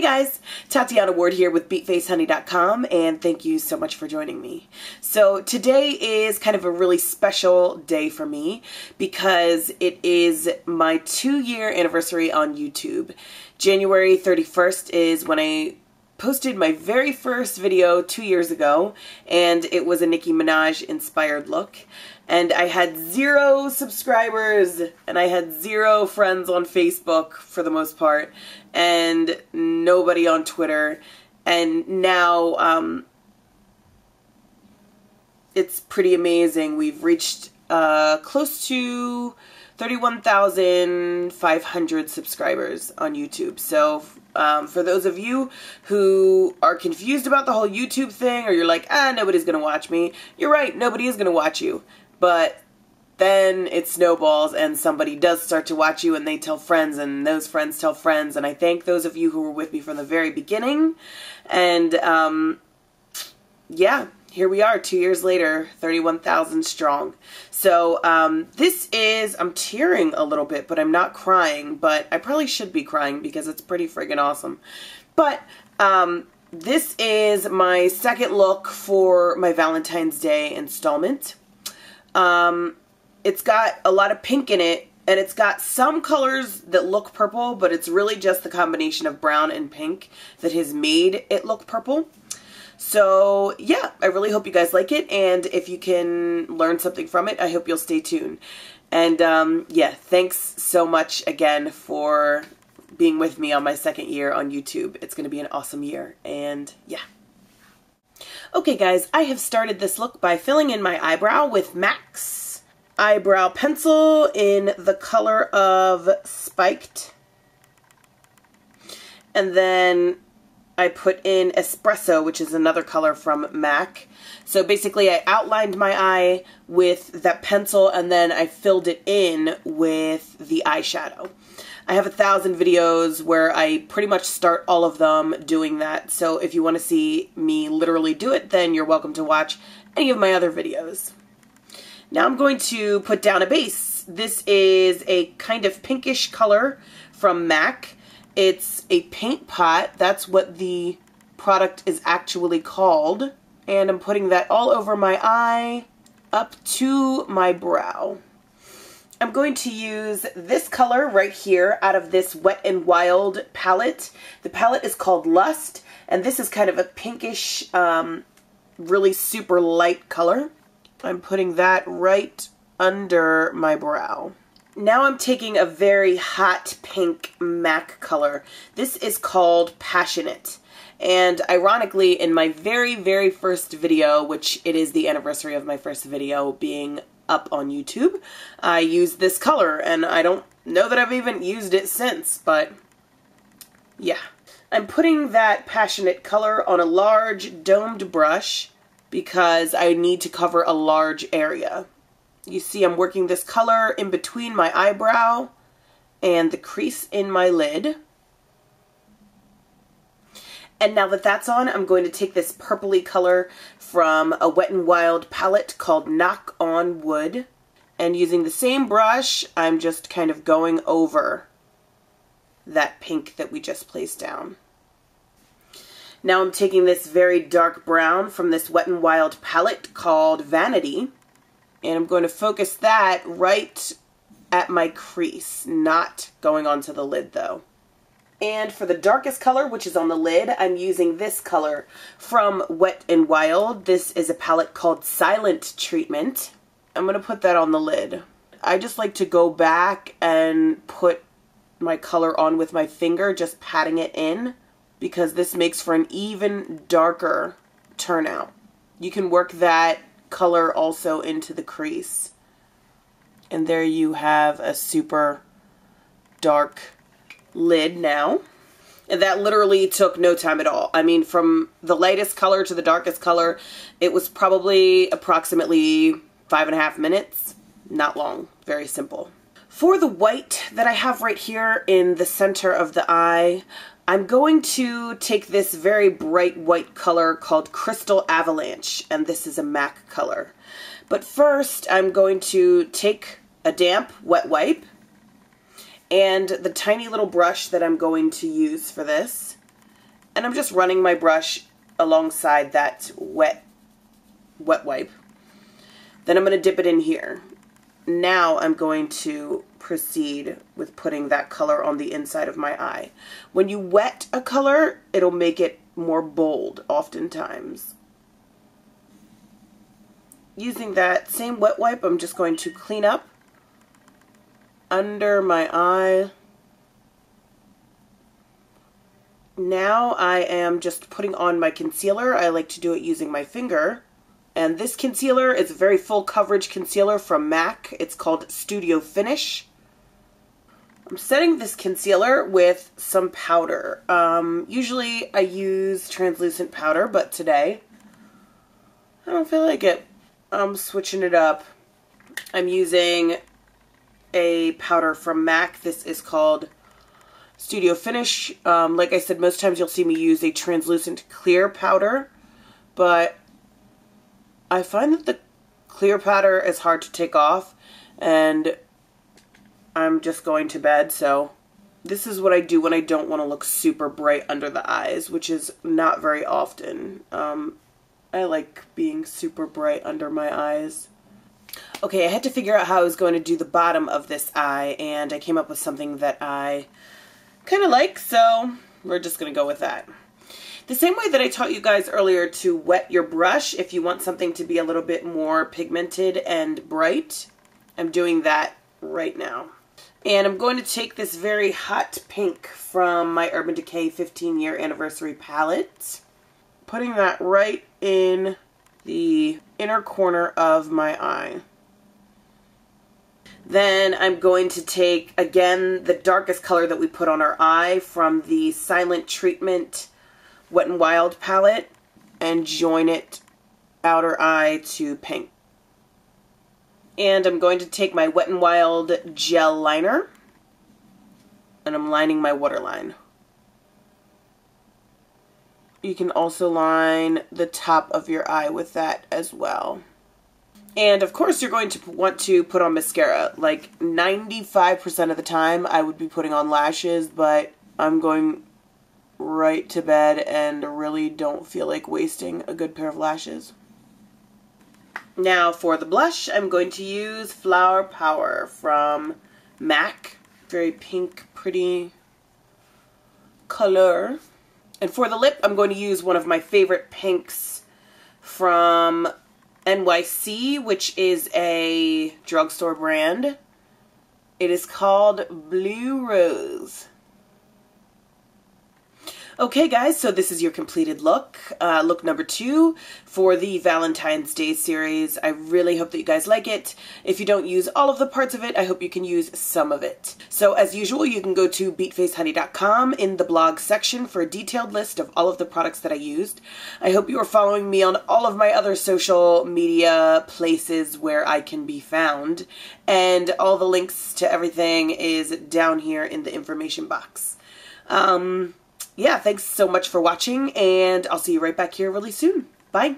guys, Tatiana Ward here with BeatFaceHoney.com, and thank you so much for joining me. So today is kind of a really special day for me because it is my 2-year anniversary on YouTube. January 31st is when I posted my very first video 2 years ago, and it was a Nicki Minaj inspired look. And I had 0 subscribers, and I had 0 friends on Facebook for the most part, and nobody on Twitter. And now it's pretty amazing. We've reached close to 31,500 subscribers on YouTube. So for those of you who are confused about the whole YouTube thing, or you're like, nobody's gonna watch me, you're right, nobody is gonna watch you. But then it snowballs and somebody does start to watch you, and they tell friends, and those friends tell friends, and I thank those of you who were with me from the very beginning. And yeah, here we are 2 years later, 31,000 strong. So this is, I'm tearing a little bit, but I'm not crying, but I probably should be crying because it's pretty friggin' awesome. But this is my second look for my Valentine's Day installment. It's got a lot of pink in it, and it's got some colors that look purple, but it's really just the combination of brown and pink that has made it look purple. So yeah, I really hope you guys like it, and if you can learn something from it, I hope you'll stay tuned. And yeah, thanks so much again for being with me on my 2nd year on YouTube. It's going to be an awesome year, and yeah. Okay guys, I have started this look by filling in my eyebrow with MAC's eyebrow pencil in the color of Spiked. And then I put in Espresso, which is another color from MAC. So basically I outlined my eye with that pencil, and then I filled it in with the eyeshadow. I have 1,000 videos where I pretty much start all of them doing that. So if you want to see me literally do it, then you're welcome to watch any of my other videos. Now I'm going to put down a base. This is a kind of pinkish color from MAC. It's a paint pot. That's what the product is actually called. And I'm putting that all over my eye up to my brow. I'm going to use this color right here out of this Wet n Wild palette. The palette is called Lust, and this is kind of a pinkish, really super light color. I'm putting that right under my brow. Now I'm taking a very hot pink MAC color. This is called Passionate. And ironically, in my very, very first video, which it is the anniversary of my first video being up on YouTube, I used this color, and I don't know that I've even used it since, but yeah. I'm putting that Passionate color on a large domed brush because I need to cover a large area. You see I'm working this color in between my eyebrow and the crease in my lid. And now that that's on, I'm going to take this purpley color from a Wet n Wild palette called Knock on Wood. And using the same brush, I'm just kind of going over that pink that we just placed down. Now I'm taking this very dark brown from this Wet n Wild palette called Vanity. And I'm going to focus that right at my crease, not going onto the lid though. And for the darkest color, which is on the lid, I'm using this color from Wet n Wild. This is a palette called Silent Treatment. I'm going to put that on the lid. I just like to go back and put my color on with my finger, just patting it in, because this makes for an even darker turnout. You can work that color also into the crease. And there you have a super dark lid now. And that literally took no time at all. I mean, from the lightest color to the darkest color, it was probably approximately 5.5 minutes. Not long. Very simple. For the white that I have right here in the center of the eye, I'm going to take this very bright white color called Crystal Avalanche, and this is a MAC color. But first, I'm going to take a damp wet wipe and the tiny little brush that I'm going to use for this, And I'm just running my brush alongside that wet wipe. Then I'm going to dip it in here. Now I'm going to proceed with putting that color on the inside of my eye. When you wet a color, it'll make it more bold oftentimes. Using that same wet wipe, I'm just going to clean up under my eye. Now I am just putting on my concealer. I like to do it using my finger. And this concealer is a very full coverage concealer from MAC. It's called Studio Finish. I'm setting this concealer with some powder. Usually I use translucent powder, but today I don't feel like it. I'm switching it up. I'm using a powder from MAC. This is called Studio Finish. Like I said, most times you'll see me use a translucent clear powder, but I find that the clear powder is hard to take off, and I'm just going to bed, so this is what I do when I don't want to look super bright under the eyes, which is not very often. I like being super bright under my eyes. Okay, I had to figure out how I was going to do the bottom of this eye, and I came up with something that I kind of like, so we're just going to go with that. The same way that I taught you guys earlier to wet your brush if you want something to be a little bit more pigmented and bright, I'm doing that right now. And I'm going to take this very hot pink from my Urban Decay 15-year anniversary palette, putting that right in the inner corner of my eye. Then I'm going to take, again, the darkest color that we put on our eye from the Silent Treatment Wet n Wild palette and join it outer eye to pink. And I'm going to take my Wet n Wild gel liner, and I'm lining my waterline. You can also line the top of your eye with that as well. And of course you're going to want to put on mascara. Like 95% of the time I would be putting on lashes, but I'm going right to bed and really don't feel like wasting a good pair of lashes. Now for the blush, I'm going to use Flower Power from MAC. Very pink, pretty color. And for the lip, I'm going to use one of my favorite pinks from NYC, which is a drugstore brand. It is called Blue Rose. Okay guys, so this is your completed look. Look number 2 for the Valentine's Day series. I really hope that you guys like it. If you don't use all of the parts of it, I hope you can use some of it. So as usual, you can go to BEATFACEHONEY.com in the blog section for a detailed list of all of the products that I used. I hope you are following me on all of my other social media places where I can be found. And all the links to everything is down here in the information box. Yeah, thanks so much for watching, and I'll see you right back here really soon. Bye.